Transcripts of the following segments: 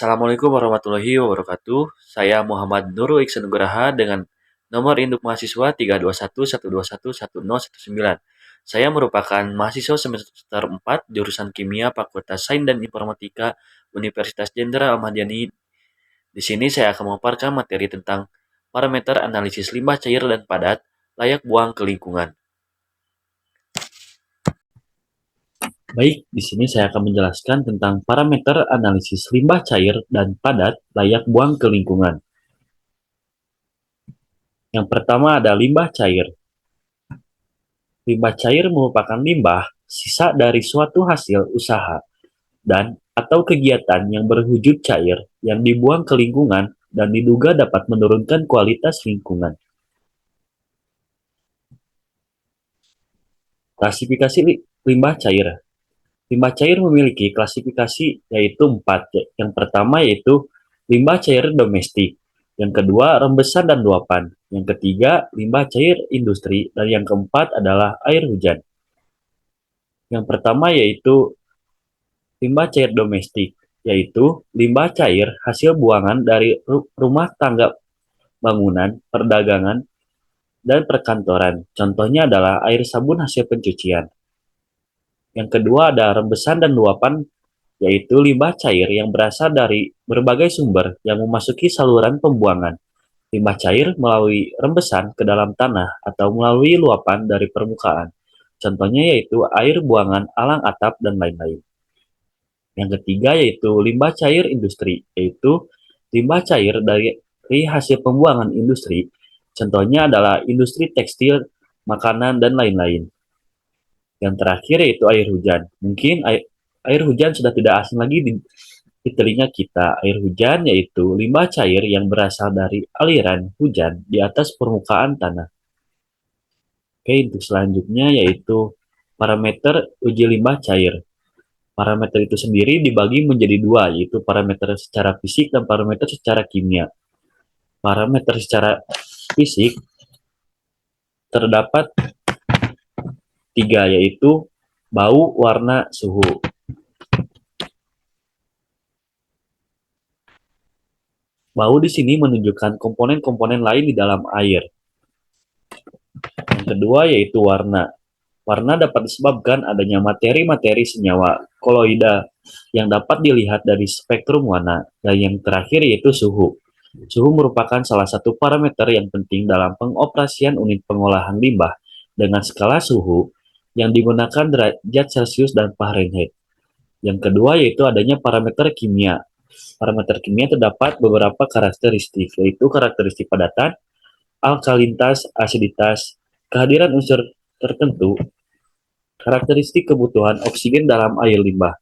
Assalamualaikum warahmatullahi wabarakatuh. Saya Muhammad Nurul Iksan Nugraha dengan nomor induk mahasiswa 32112111019. Saya merupakan mahasiswa semester 4 jurusan Kimia Fakultas Sains dan Informatika Universitas Jenderal Ahmad Yani. Di sini saya akan memaparkan materi tentang parameter analisis limbah cair dan padat layak buang ke lingkungan. Baik, di sini saya akan menjelaskan tentang parameter analisis limbah cair dan padat layak buang ke lingkungan. Yang pertama ada limbah cair. Limbah cair merupakan limbah sisa dari suatu hasil usaha dan atau kegiatan yang berwujud cair yang dibuang ke lingkungan dan diduga dapat menurunkan kualitas lingkungan. Klasifikasi limbah cair. Limbah cair memiliki klasifikasi yaitu 4. Yang pertama yaitu limbah cair domestik. Yang kedua, rembesan dan luapan. Yang ketiga, limbah cair industri. Dan yang keempat adalah air hujan. Yang pertama yaitu limbah cair domestik, yaitu limbah cair hasil buangan dari rumah tangga, bangunan, perdagangan, dan perkantoran. Contohnya adalah air sabun hasil pencucian. Yang kedua ada rembesan dan luapan, yaitu limbah cair yang berasal dari berbagai sumber yang memasuki saluran pembuangan. Limbah cair melalui rembesan ke dalam tanah atau melalui luapan dari permukaan. Contohnya yaitu air buangan alang atap dan lain-lain. Yang ketiga yaitu limbah cair industri, yaitu limbah cair dari hasil pembuangan industri. Contohnya adalah industri tekstil, makanan, dan lain-lain. Yang terakhir yaitu air hujan. Mungkin air hujan sudah tidak asing lagi di telinga kita. Air hujan yaitu limbah cair yang berasal dari aliran hujan di atas permukaan tanah. Oke, untuk selanjutnya yaitu parameter uji limbah cair. Parameter itu sendiri dibagi menjadi dua, yaitu parameter secara fisik dan parameter secara kimia. Parameter secara fisik terdapat 3, yaitu bau, warna, suhu. Bau di sini menunjukkan komponen-komponen lain di dalam air. Yang kedua yaitu warna. Warna dapat disebabkan adanya materi-materi senyawa koloida yang dapat dilihat dari spektrum warna. Dan yang terakhir yaitu suhu. Suhu merupakan salah satu parameter yang penting dalam pengoperasian unit pengolahan limbah dengan skala suhu yang digunakan derajat Celcius dan Fahrenheit. Yang kedua yaitu adanya parameter kimia. Parameter kimia terdapat beberapa karakteristik, yaitu karakteristik padatan, alkalinitas, asiditas, kehadiran unsur tertentu, karakteristik kebutuhan oksigen dalam air limbah.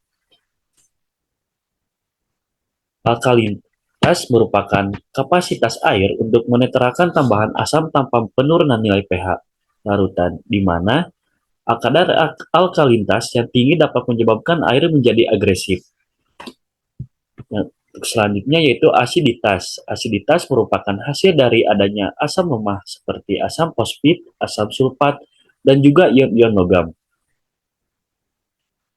Alkalinitas merupakan kapasitas air untuk menetralkan tambahan asam tanpa penurunan nilai pH larutan, di mana kadar alkalinitas yang tinggi dapat menyebabkan air menjadi agresif. Yang selanjutnya yaitu asiditas. Asiditas merupakan hasil dari adanya asam lemah seperti asam fosfit, asam sulfat, dan juga ion-ion logam.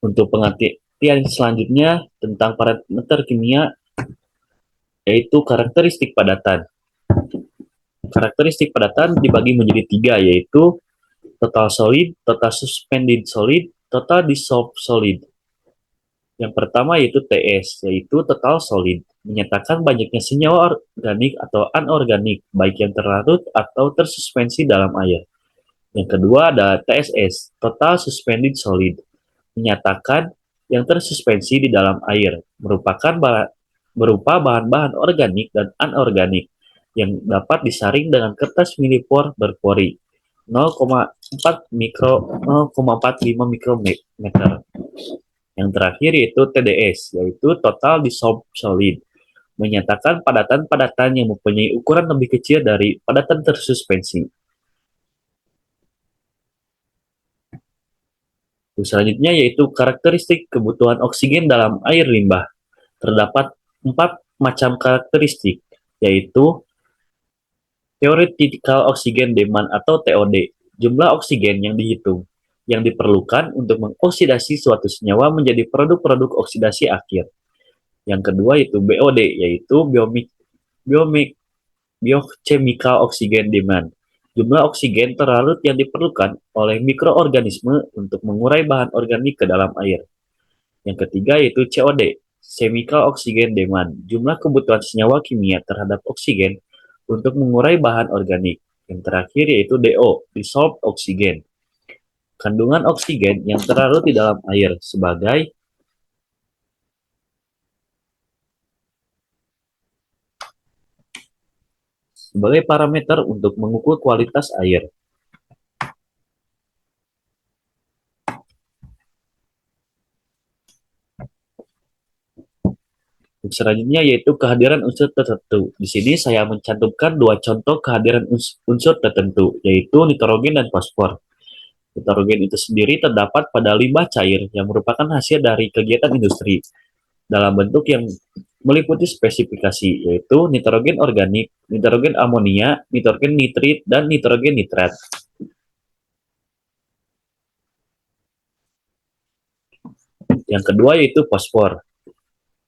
Untuk pengertian selanjutnya tentang parameter kimia yaitu karakteristik padatan. Karakteristik padatan dibagi menjadi 3, yaitu total solid, total suspended solid, total dissolved solid. Yang pertama yaitu TS, yaitu total solid, menyatakan banyaknya senyawa organik atau anorganik, baik yang terlarut atau tersuspensi dalam air. Yang kedua ada TSS, total suspended solid, menyatakan yang tersuspensi di dalam air, berupa bahan-bahan organik dan anorganik yang dapat disaring dengan kertas milipor berpori 0,45 mikrometer. Yang terakhir yaitu TDS, yaitu total dissolved solid, menyatakan padatan-padatan yang mempunyai ukuran lebih kecil dari padatan tersuspensi. Selanjutnya yaitu karakteristik kebutuhan oksigen dalam air limbah. Terdapat 4 macam karakteristik, yaitu theoretical oxygen demand atau TOD, jumlah oksigen yang dihitung, yang diperlukan untuk mengoksidasi suatu senyawa menjadi produk-produk oksidasi akhir. Yang kedua itu BOD, yaitu Biomi- Biochemical Oxygen Demand. Jumlah oksigen terlarut yang diperlukan oleh mikroorganisme untuk mengurai bahan organik ke dalam air. Yang ketiga yaitu COD, Chemical Oxygen Demand. Jumlah kebutuhan senyawa kimia terhadap oksigen untuk mengurai bahan organik. Yang terakhir yaitu DO, Dissolved Oxygen. Kandungan oksigen yang terlarut di dalam air sebagai parameter untuk mengukur kualitas air. Selanjutnya yaitu kehadiran unsur tertentu. Di sini saya mencantumkan dua contoh kehadiran unsur tertentu, yaitu nitrogen dan fosfor. Nitrogen itu sendiri terdapat pada limbah cair yang merupakan hasil dari kegiatan industri dalam bentuk yang meliputi spesifikasi, yaitu nitrogen organik, nitrogen amonia, nitrogen nitrit, dan nitrogen nitrat. Yang kedua yaitu fosfor.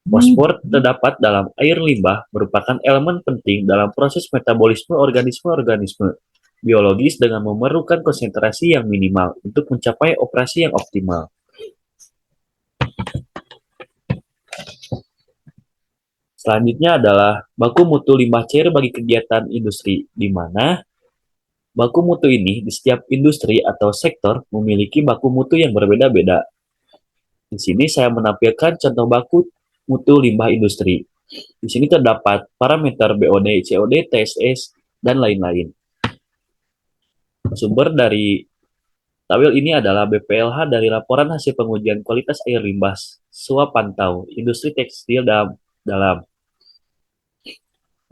Fosfor terdapat dalam air limbah merupakan elemen penting dalam proses metabolisme organisme-organisme biologis dengan memerlukan konsentrasi yang minimal untuk mencapai operasi yang optimal. Selanjutnya adalah baku mutu limbah cair bagi kegiatan industri, di mana baku mutu ini di setiap industri atau sektor memiliki baku mutu yang berbeda-beda. Di sini saya menampilkan contoh baku mutu limbah industri. Di sini terdapat parameter BOD, COD, TSS, dan lain-lain. Sumber dari tabel ini adalah BPLH dari laporan hasil pengujian kualitas air limbah suap pantau industri tekstil dalam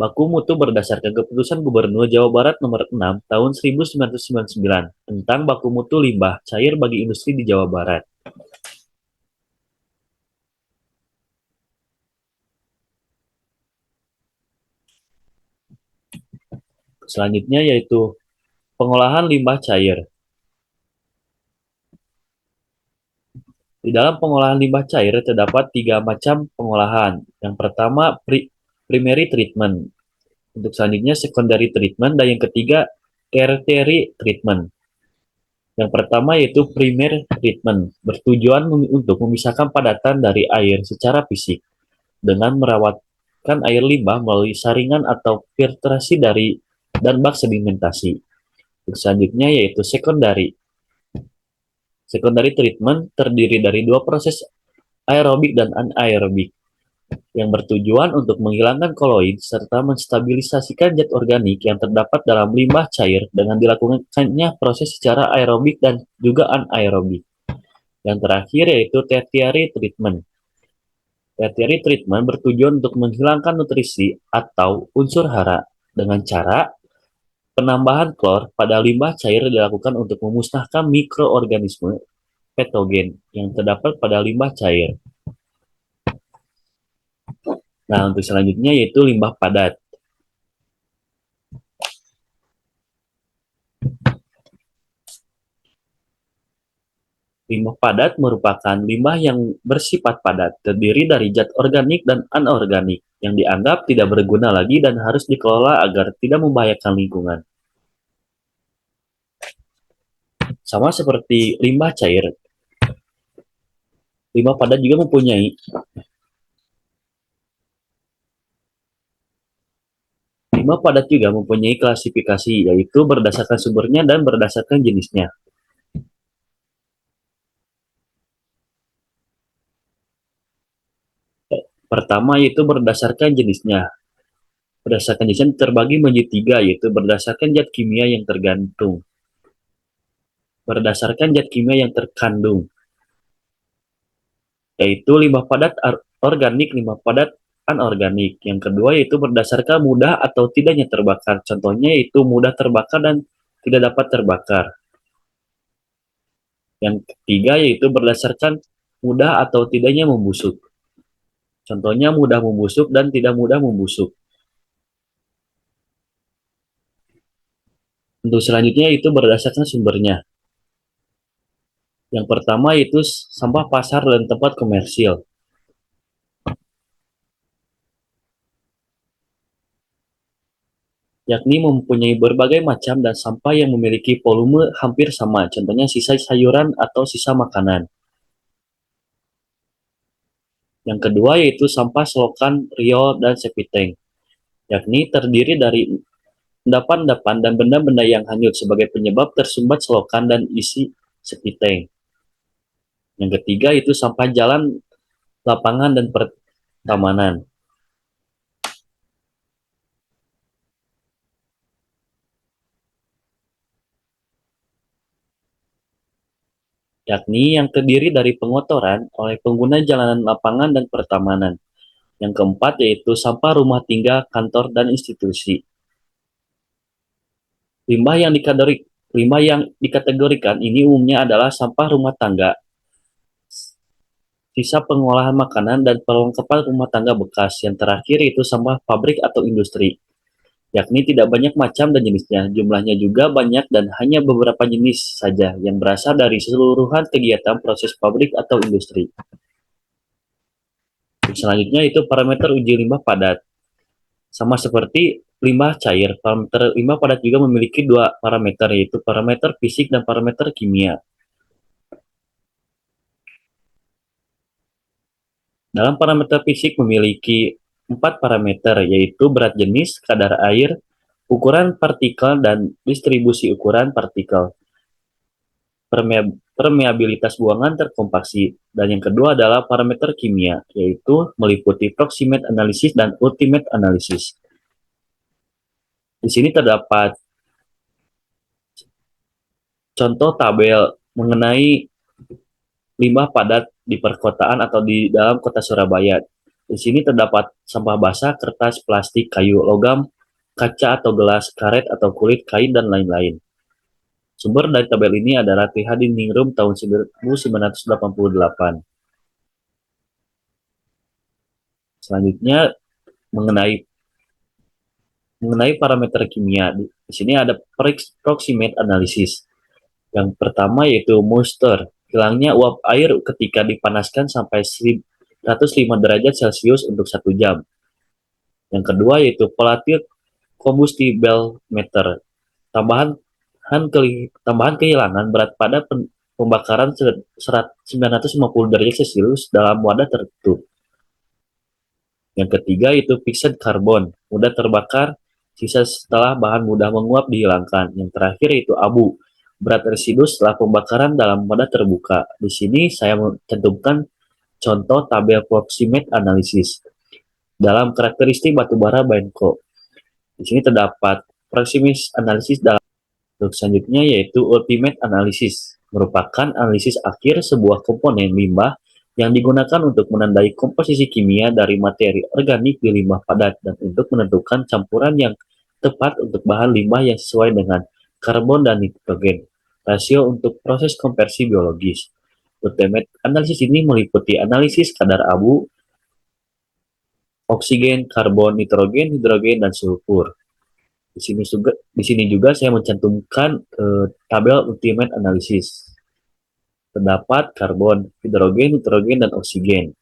baku mutu berdasarkan keputusan Gubernur Jawa Barat nomor 6 tahun 1999 tentang baku mutu limbah cair bagi industri di Jawa Barat. Selanjutnya yaitu pengolahan limbah cair. Di dalam pengolahan limbah cair terdapat tiga macam pengolahan. Yang pertama primary treatment, untuk selanjutnya secondary treatment, dan yang ketiga tertiary treatment. Yang pertama yaitu primary treatment, bertujuan untuk memisahkan padatan dari air secara fisik dengan merawatkan air limbah melalui saringan atau filtrasi dan bak sedimentasi. Selanjutnya yaitu secondary. Secondary treatment terdiri dari dua proses aerobik dan anaerobik yang bertujuan untuk menghilangkan koloid serta menstabilisasikan zat organik yang terdapat dalam limbah cair dengan dilakukannya proses secara aerobik dan juga anaerobik. Yang terakhir yaitu tertiary treatment. Tertiary treatment bertujuan untuk menghilangkan nutrisi atau unsur hara dengan cara penambahan klor pada limbah cair dilakukan untuk memusnahkan mikroorganisme patogen yang terdapat pada limbah cair. Nah, untuk selanjutnya yaitu limbah padat. Limbah padat merupakan limbah yang bersifat padat, terdiri dari zat organik dan anorganik, yang dianggap tidak berguna lagi dan harus dikelola agar tidak membahayakan lingkungan. Sama seperti limbah cair, limbah padat juga mempunyai limbah padat juga mempunyai klasifikasi, yaitu berdasarkan sumbernya dan berdasarkan jenisnya. Pertama yaitu berdasarkan jenisnya. Berdasarkan jenisnya terbagi menjadi tiga, yaitu berdasarkan zat kimia yang tergantung, berdasarkan zat kimia yang terkandung, yaitu limbah padat organik, limbah padat anorganik. Yang kedua yaitu berdasarkan mudah atau tidaknya terbakar. Contohnya yaitu mudah terbakar dan tidak dapat terbakar. Yang ketiga yaitu berdasarkan mudah atau tidaknya membusuk. Contohnya mudah membusuk dan tidak mudah membusuk. Untuk selanjutnya itu berdasarkan sumbernya. Yang pertama yaitu sampah pasar dan tempat komersil. yakni mempunyai berbagai macam dan sampah yang memiliki volume hampir sama, contohnya sisa sayuran atau sisa makanan. Yang kedua yaitu sampah selokan, riol, dan septic tank, yakni terdiri dari endapan-endapan dan benda-benda yang hanyut sebagai penyebab tersumbat selokan dan isi septic tank. Yang ketiga itu sampah jalan, lapangan, dan pertamanan, yakni yang terdiri dari pengotoran oleh pengguna jalanan, lapangan, dan pertamanan. Yang keempat yaitu sampah rumah tinggal, kantor, dan institusi. Limbah yang dikategorikan ini umumnya adalah sampah rumah tangga, sisa pengolahan makanan, dan perlengkapan rumah tangga bekas. Yang terakhir itu sampah pabrik atau industri, yakni tidak banyak macam dan jenisnya. Jumlahnya juga banyak dan hanya beberapa jenis saja yang berasal dari keseluruhan kegiatan proses pabrik atau industri. Selanjutnya itu parameter uji limbah padat. Sama seperti limbah cair, parameter limbah padat juga memiliki dua parameter, yaitu parameter fisik dan parameter kimia. Dalam parameter fisik memiliki 4 parameter, yaitu berat jenis, kadar air, ukuran partikel, dan distribusi ukuran partikel. Permeabilitas buangan terkompaksi. Dan yang kedua adalah parameter kimia, yaitu meliputi proximate analysis dan ultimate analysis. Di sini terdapat contoh tabel mengenai limbah padat di perkotaan atau di dalam kota Surabaya. Di sini terdapat sampah basah, kertas, plastik, kayu, logam, kaca atau gelas, karet atau kulit, kain, dan lain-lain. Sumber dari tabel ini adalah TH Diningrum tahun 1988. Selanjutnya mengenai parameter kimia. Di sini ada proximate analysis. Yang pertama yaitu moisture, hilangnya uap air ketika dipanaskan sampai 105 derajat Celcius untuk 1 jam. Yang kedua yaitu volatile combustible meter, tambahan kehilangan berat pada pembakaran 950 derajat Celcius dalam wadah tertutup. Yang ketiga itu fixed carbon, mudah terbakar, sisa setelah bahan mudah menguap dihilangkan. Yang terakhir itu abu, berat residu setelah pembakaran dalam wadah terbuka. Di sini saya mencantumkan contoh tabel proximate analysis dalam karakteristik batubara Benko. Di sini terdapat proximate analysis dalam bentuk selanjutnya yaitu ultimate analysis, merupakan analisis akhir sebuah komponen limbah yang digunakan untuk menandai komposisi kimia dari materi organik di limbah padat dan untuk menentukan campuran yang tepat untuk bahan limbah yang sesuai dengan karbon dan nitrogen, rasio untuk proses konversi biologis. Ultimate analisis ini meliputi analisis kadar abu, oksigen, karbon, nitrogen, hidrogen, dan sulfur. Di sini juga saya mencantumkan tabel ultimate analysis. Terdapat karbon, hidrogen, nitrogen, dan oksigen.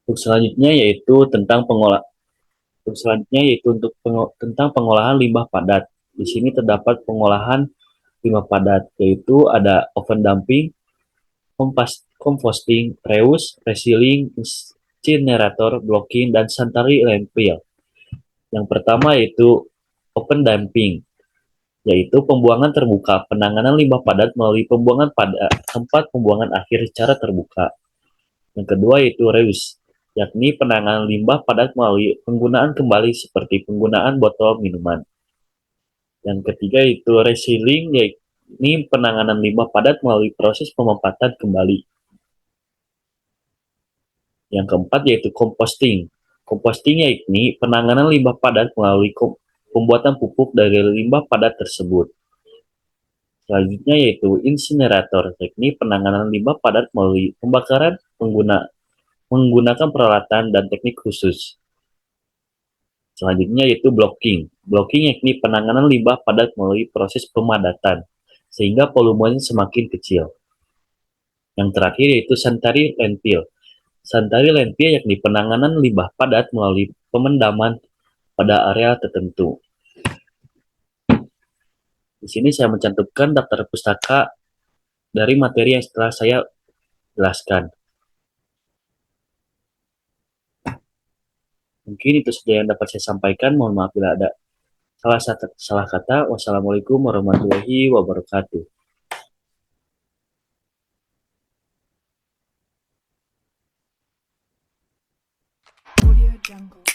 Untuk selanjutnya yaitu tentang pengolah. Untuk selanjutnya yaitu tentang pengolahan limbah padat. Di sini terdapat pengolahan limbah padat, yaitu ada oven dumping, composting, reuse, recycling, incinerator, blocking, dan sanitary landfill. Yang pertama yaitu open dumping, yaitu pembuangan terbuka, penanganan limbah padat melalui pembuangan pada tempat pembuangan akhir secara terbuka. Yang kedua yaitu reuse, yakni penanganan limbah padat melalui penggunaan kembali seperti penggunaan botol minuman. Yang ketiga yaitu recycling, yakni penanganan limbah padat melalui proses pemanfaatan kembali. Yang keempat yaitu composting. Composting yakni penanganan limbah padat melalui pembuatan pupuk dari limbah padat tersebut. Selanjutnya yaitu insinerator, yakni penanganan limbah padat melalui pembakaran menggunakan peralatan dan teknik khusus. Selanjutnya yaitu blocking. Blocking yakni penanganan limbah padat melalui proses pemadatan, sehingga volumenya semakin kecil. Yang terakhir yaitu sanitary landfill. Sanitary landfill yakni penanganan limbah padat melalui pemendaman pada area tertentu. Di sini saya mencantumkan daftar pustaka dari materi yang setelah saya jelaskan. Mungkin itu saja yang dapat saya sampaikan. Mohon maaf bila ada salah kata. Wassalamualaikum warahmatullahi wabarakatuh. Audio Jungle.